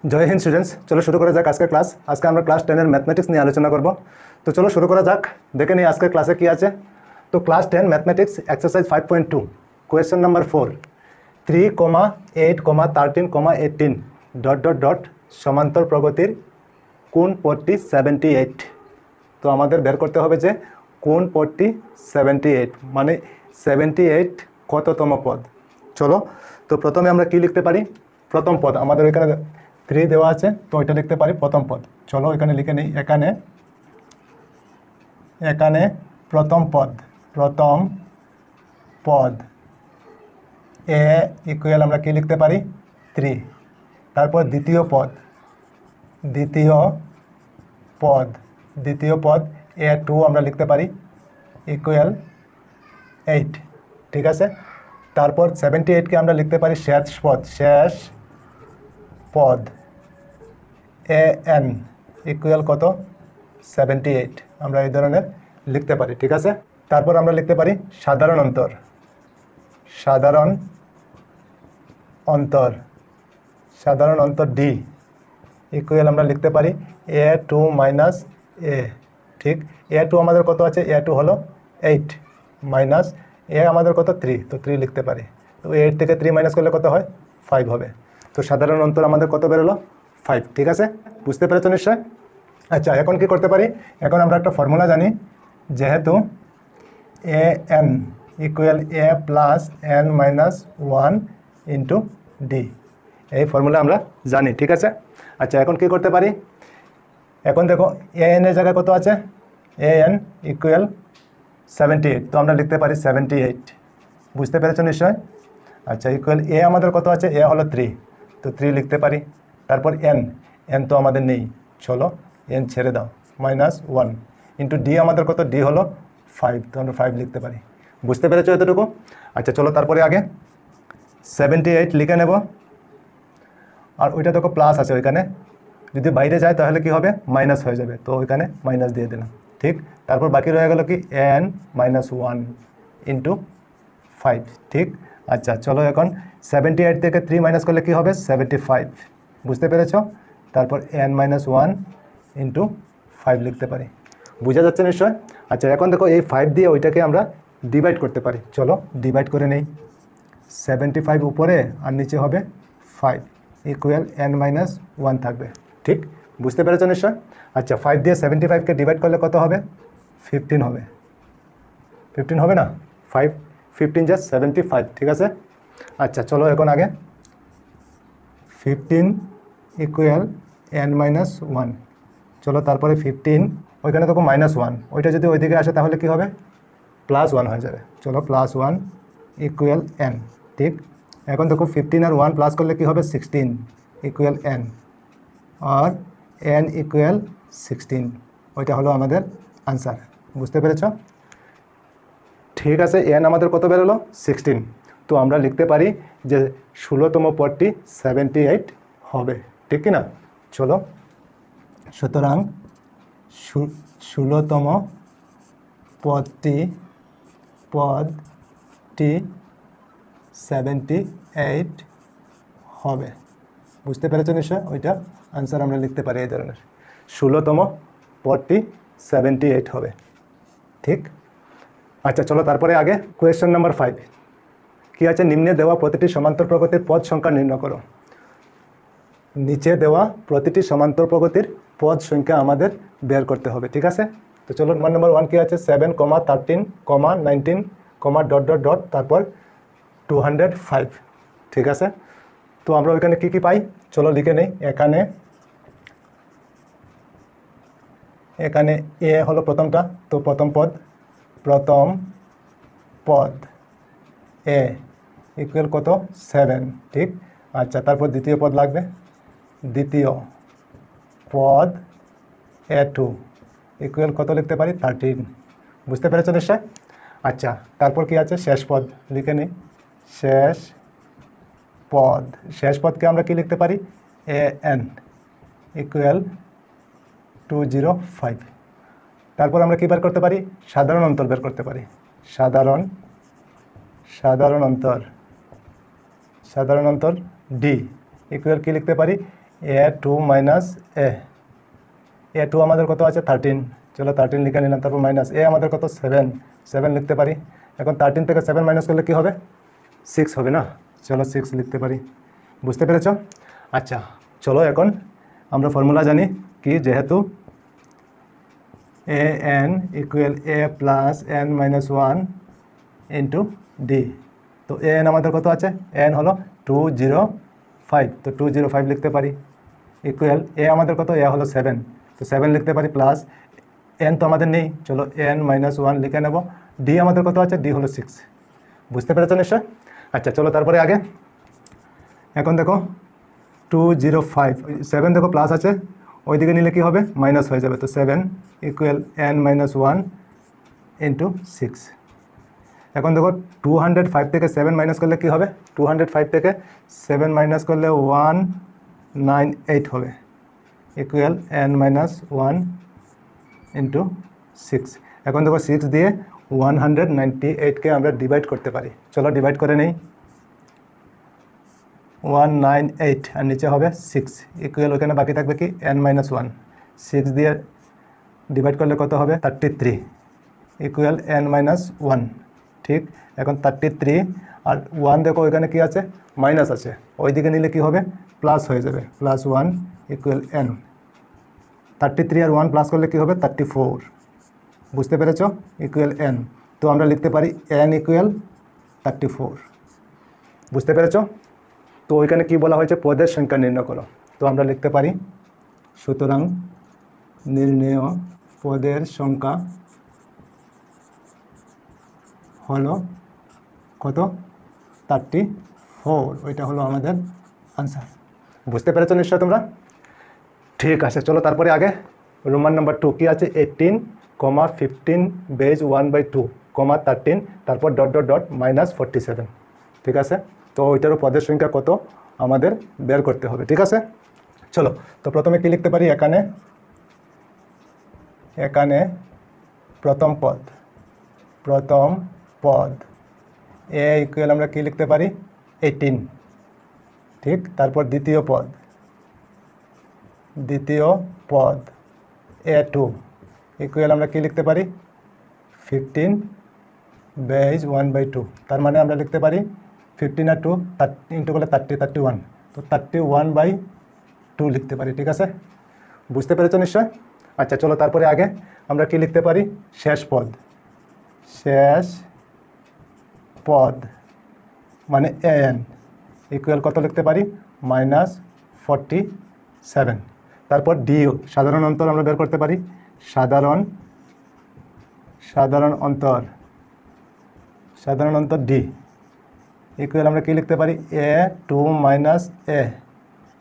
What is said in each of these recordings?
জয় Hind students, চলো শুরু করা যাক আজকের ক্লাস। আজকে আমরা ক্লাস 10 এর ম্যাথমেটিক্স নিয়ে আলোচনা করব। তো চলো শুরু করা যাক, দেখে নিই আজকের ক্লাসে কি আছে। তো class 10 mathematics exercise 5.2 question number 4, 3,8,13,18 ... সমান্তর প্রগতির কোণ পদটি 78। তো আমাদের বের করতে হবে যে কোণ পদটি 78, মানে 78 কততম পদ। চলো, তো প্রথমে আমরা কি লিখতে পারি? প্রথম পদ আমাদের এখানে 3 দেওয়া আছে, তো এটা লিখতে পারি প্রথম পদ। চলো এখানে লিখে নিই, এখানে প্রথম পদ এ ইকুয়াল আমরা কি লিখতে পারি 3। তারপর দ্বিতীয় পদ A2 আমরা লিখতে পারি ইকুয়াল 8, ঠিক আছে। তারপর 78কে আমরা লিখতে পারি শেষ পদ AN ইকুয়াল কত 78, আমরা এই ধরনের লিখতে পারি, ঠিক আছে। তারপর আমরা লিখতে পারি সাধারণ অন্তর D ইকুয়াল আমরা লিখতে পারি A2 মাইনাস A, ঠিক। A2 আমাদের কত আছে? A2 হলো 8 মাইনাস A আমাদের কত 3, তো 3 লিখতে পারি। তো 8 থেকে 3 মাইনাস করলে কত হয়? 5 হবে। তো সাধারণ অন্তর আমাদের কত বেরোলো? 5, ঠিক আছে। বুঝতে পেরেছো নিশ্চয়? আচ্ছা, এখন কি করতে পারি? এখন আমরা একটা ফর্মুলা জানি, যেহেতু AN equal A plus N minus 1 into D, এই ফর্মুলা আমরা জানি, ঠিক আছে। আচ্ছা, এখন কি করতে পারি? এখন দেখো AN এর জায়গায় কত আছে? AN ইকুয়াল 78, তো আমরা লিখতে পারি 78। বুঝতে পেরেছো নিশ্চয়? আচ্ছা, ইকুয়াল A আমাদের কত আছে? A হলো 3, তো 3 লিখতে পারি। তারপর N তো আমাদের নেই, চলো N ছেড়ে দাও, মাইনাস 1 ইন্টু D আমাদের কত? D হলো 5, তো আমরা 5 লিখতে পারি। বুঝতে পেরেছো এতটুকু? আচ্ছা চলো, তারপরে আগে 78 লিখে নেব। আর ওইটা দেখো প্লাস আছে ওইখানে, যদি বাইরে যায় তাহলে কি হবে? মাইনাস হয়ে যাবে, তো ওইখানে মাইনাস দিয়ে দিলাম, ঠিক। তারপর বাকি রয়ে গেল কি N মাইনাস 1 ইন্টু 5, ঠিক। আচ্ছা চলো, এখন 78 থেকে 3 মাইনাস করলে কি হবে? 75। বুঝতে পেরেছো? তারপর N মাইনাস 1 ইন্টু 5 লিখতে পারি। বোঝা যাচ্ছে নিশ্চয়? আচ্ছা, এখন দেখো এই 5 দিয়ে ওইটাকে আমরা ডিভাইড করতে পারি। চলো ডিভাইড করে নেই। 75 উপরে আর নিচে হবে 5 ইকুয়াল N মাইনাস 1 থাকবে, ঠিক। বুঝতে পেরেছো নিশ্চয়? আচ্ছা, 5 দিয়ে 75কে ডিভাইড করলে কত হবে? 15 হবে। 15 হবে না? 15 যা 75, ঠিক আছে। আচ্ছা চলো, এখন আগে 15 ইকুয়াল N মাইনাস 1। চলো, তারপরে 15, ওইখানে দেখো মাইনাস 1, ওইটা যদি ওইদিকে আসে তাহলে কি হবে? প্লাস 1 হয়ে যাবে। চলো, প্লাস 1 ইকুয়াল N, ঠিক। এখন দেখো 15 আর 1 প্লাস করলে কি হবে? 16 ইকুয়াল N, আর N ইকুয়াল 16, ওইটা হলো আমাদের আনসার। বুঝতে পেরেছ? ঠিক আছে, N আমাদের কত বেরোলো? 16। তো আমরা লিখতে পারি যে 16তম পদটি 78 হবে, ঠিক কি না? চলো, সুতরাং 16তম পদটি 78 হবে। বুঝতে পেরেছো নিশ্চয়? ওইটা আনসার আমরা লিখতে পারি এই ধরনের, 16তম পদটি 78 হবে, ঠিক। আচ্ছা চলো, তারপরে আগে কোয়েশ্চেন নাম্বার 5 কি আছে? নিম্নে দেওয়া প্রতিটি সমান্তর প্রগতির পদ সংখ্যা নির্ণয় করো। নিচে দেওয়া প্রতিটি সমান্তর প্রগতির পদ সংখ্যা আমাদের বের করতে হবে, ঠিক আছে। তো চলো, নাম্বার 1 কি আছে? 7, 13, 19, তারপর 205, ঠিক আছে। তো আমরা ওইখানে কি পাই? চলো লিখে নেই। এখানে এ হলো প্রথমটা, তো প্রথম পদ এ ইকুয়াল কত? 7, ঠিক। আচ্ছা, তারপর দ্বিতীয় পদ লাগবে, দ্বিতীয় পদ A2 ইকুয়াল কত লিখতে পারি? 13। বুঝতে পেরেছো নিশ্চয়? আচ্ছা, তারপর কি আছে? শেষ পদ লিখে নিই। শেষ পদকে আমরা কি লিখতে পারি? AN equal 205। তারপর আমরা কি বের করতে পারি? সাধারণ অন্তর বের করতে পারি। সাধারণ অন্তর D ইকুয়াল কি লিখতে পারি? এ টু মাইনাস এ টু আমাদের কত আছে 13, চলো 13 লিখে নিলাম। তারপর মাইনাস এ আমাদের কত 7 লিখতে পারি। এখন 13 থেকে 7 মাইনাস করলে কি হবে 6 হবে না, চলো 6 লিখতে পারি। বুঝতে পেরেছ? আচ্ছা চলো এখন আমরা ফর্মুলা জানি কি, যেহেতু A N equal A plus N minus 1 into D, তো এ এন আমাদের কত আছে, এন হলো 205, তো 205 লিখতে পারি ইকুয়াল এ আমাদের কত, এ হলো 7, তো 7 লিখতে পারি প্লাস এন তো আমাদের নেই, চলো এন মাইনাস 1 লিখে নেব। ডি আমাদের কত আছে, ডি হলো 6। বুঝতে পেরেছ নিশ্চয়? আচ্ছা চলো তারপরে আগে, এখন দেখো 205, 7 দেখো প্লাস আছে, ওইদিকে নিলে কি হবে মাইনাস হয়ে যাবে, তো 7 ইকুয়াল এন মাইনাস 1 ইন্টু 6। এখন দেখো 205 থেকে 7 মাইনাস করলে কি হবে, 205 থেকে 7 মাইনাস করলে 198 হবে ইকুয়াল এন মাইনাস 1 ইন্টু 6। এখন দেখো 6 দিয়ে 198কে আমরা ডিভাইড করতে পারি, চলো ডিভাইড করে নেই। 198 আর নিচে হবে 6 ইকুয়াল, ওখানে বাকি থাকবে কি এন মাইনাস 1, 6 দিয়ে ডিভাইড করলে কত হবে 33 ইকুয়াল এন মাইনাস 1। ঠিক, এখন 33 আর 1 দেখো ওইখানে কি আছে মাইনাস আছে, ওইদিকে নিলে কি হবে প্লাস হয়ে যাবে, প্লাস 1 ইকুয়াল এন। 33 আর 1 প্লাস করলে কি হবে 34, বুঝতে পেরেছ, ইকুয়াল এন। তো আমরা লিখতে পারি এন ইকুয়াল 34। বুঝতে পেরেছ? তো ওইখানে কি বলা হয়েছে, পদের সংখ্যা নির্ণয় করো, তো আমরা লিখতে পারি সুতরাং নির্ণেয় পদের সংখ্যা হলো কত 34, ওইটা হলো আমাদের আনসার। বুঝতে পেরেছ নিশ্চয় তোমরা? ঠিক আছে চলো তারপরে আগে রোমান নাম্বার 2 কি আছে, 18, 15 বেজ 1/2, 13, তারপর ডট ডট ডট মাইনাস 47। ঠিক আছে, তো ওইটারও পদের সংখ্যা কত আমাদের বের করতে হবে। ঠিক আছে চলো, তো প্রথমে কি লিখতে পারি, এখানে প্রথম পদ এ ইকুয়াল আমরা কি লিখতে পারি 18। ঠিক, তারপর দ্বিতীয় পদ a2 ইকুয়াল আমরা কি লিখতে পারি 15 বেজ 1/2, তার মানে আমরা লিখতে পারি 15 আর 2 ইন্টু করলে 31, তো 31/2 লিখতে পারি। ঠিক আছে, বুঝতে পেরেছ নিশ্চয়? আচ্ছা চলো তারপরে আগে আমরা কি লিখতে পারি, শেষ পদ মানে এন ইকুয়াল কত লিখতে পারি -47। তারপর ডিও সাধারণ অন্তর আমরা বের করতে পারি, সাধারণ অন্তর ডি ইকুয়াল আমরা কি লিখতে পারি a2 মাইনাস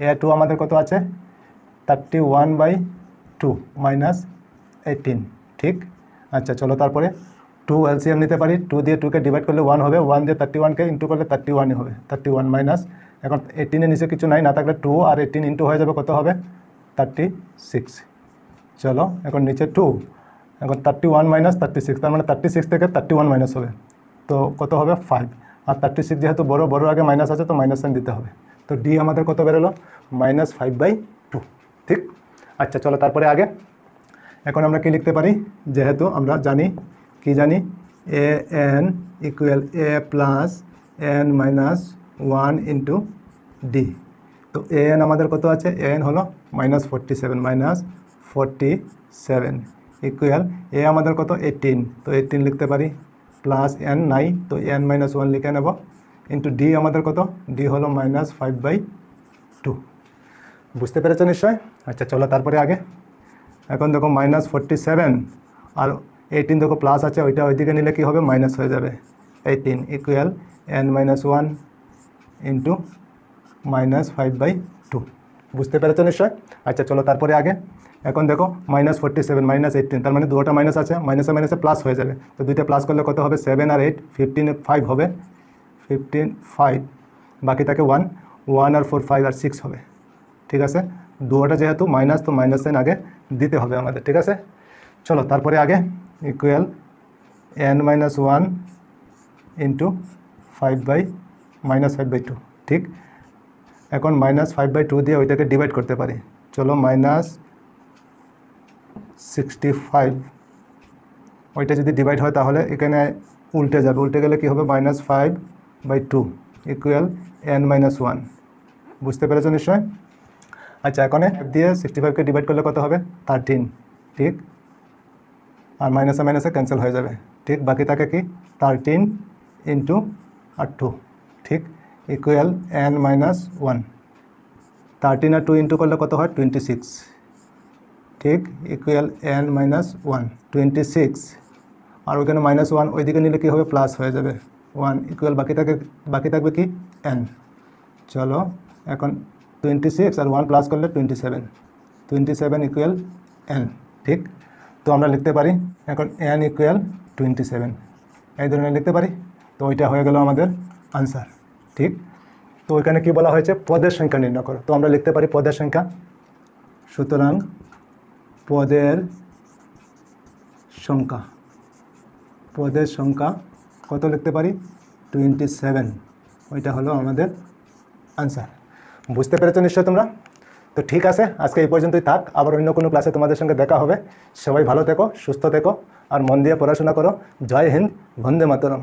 a2 আমাদের কত আছে 31/2 মাইনাস 18। ঠিক, আচ্ছা চলো তারপরে 2 এলসিএম নিতে পারি, 2 দিয়ে 2কে ডিভাইড করলে 1 হবে, 1 দিয়ে 31কে ইন্টু করলে 31ই হবে, 31 মাইনাস, এখন 18-এর নিচে কিছু নাই, না থাকলে 2 আর 18 ইন্টু হয়ে যাবে, কত হবে 36। চলো এখন নিচে 2, এখন 31 মাইনাস 36, তার মানে 36 থেকে 31 মাইনাস হবে, তো কত হবে 5, আর 36 যেহেতু বড় আগে মাইনাস আছে তো মাইনাস সাইন দিতে হবে, তো ডি আমাদের কত বেরোলো -5/2। ঠিক, আচ্ছা চলো তারপরে আগে এখন আমরা কি লিখতে পারি, যেহেতু আমরা জানি A N equal A plus N minus 1 into D, তো এ এন আমাদের কত আছে, এ এন হলো -47 ইকুয়াল এ আমাদের কত 18, তো 18 লিখতে পারি প্লাস এন নাই, তো এন মাইনাস 1 লিখে নেব ইন্টু ডি আমাদের কত, ডি হলো -5/2। বুঝতে পেরেছ নিশ্চয়? আচ্ছা চলো তারপরে আগে এখন দেখো -47 আর 18 দেখো প্লাস আছে, ওইটা ওইদিকে নিলে কি হবে মাইনাস হয়ে যাবে, 18 ইকুয়াল n মাইনাস 1 ইন্টু -5/2। বুঝতে পেরেছ নিশ্চয়? আচ্ছা চলো তারপরে আগে এখন দেখো -47 -18, তার মানে দুটো মাইনাস আছে, মাইনাসে প্লাস হয়ে যাবে, তো দুইটা প্লাস করলে কত হবে 7 আর 8 15, 5 হবে 15 5, বাকি থাকে 1 আর 4 5 আর 6 হবে। ঠিক আছে, দুটোটা যেহেতু মাইনাস, তো মাইনাস সাইন আগে দিতে হবে আমাদের। ঠিক আছে চলো তারপরে আগে ইকুয়াল n মাইনাস 1 ইন্টু -5/2। ঠিক, এখন -5/2 দিয়ে ওইটাকে ডিভাইড করতে পারি। চলো -65, ওইটা যদি ডিভাইড হয় তাহলে এখানে উল্টে যাবে, উল্টে গেলে কি হবে -5/2 ইকুয়াল n-1। বুঝতে পেরেছো নিশ্চয়? আচ্ছা, এখন দিয়ে 65কে ডিভাইড করলে কত হবে 13, ঠিক? আর মাইনাসে মাইনাসে ক্যান্সেল হয়ে যাবে, ঠিক? বাকি থাকে কি 13 ইন্টু 2, ঠিক? Equal n-1। 13 আর 2 ইন্টু করলে কত হয় 26, ঠিক? Equal n-1 26। আর ওইখানে -1 ওইদিকে নিলে কী হবে প্লাস হয়ে যাবে 1 ইকুয়াল বাকি থাকবে কি n। চলো এখন 26 আর 1 প্লাস করলে 27 ইকুয়াল n, ঠিক? তো আমরা লিখতে পারি এখন n ইকুয়াল 27, এই ধরনের লিখতে পারি। তো ওইটা হয়ে গেল আমাদের আনসার, ঠিক? তো ওইখানে কি বলা হয়েছে পদের সংখ্যা নির্ণয় করো। তো আমরা লিখতে পারি পদের সংখ্যা। সুতরাং পদের সংখ্যা কত লিখতে পারি 27, ওইটা হলো আমাদের আনসার। বুঝতে পেরেছো নিশ্চয় তোমরা? তো ঠিক আছে, আজকে এই পর্যন্তই থাক। আবার অন্য কোনো ক্লাসে তোমাদের সঙ্গে দেখা হবে। সবাই ভালো থেকো, সুস্থ থেকো আর মন দিয়ে পড়াশোনা করো। জয় হিন্দ, বন্দে মাতরম।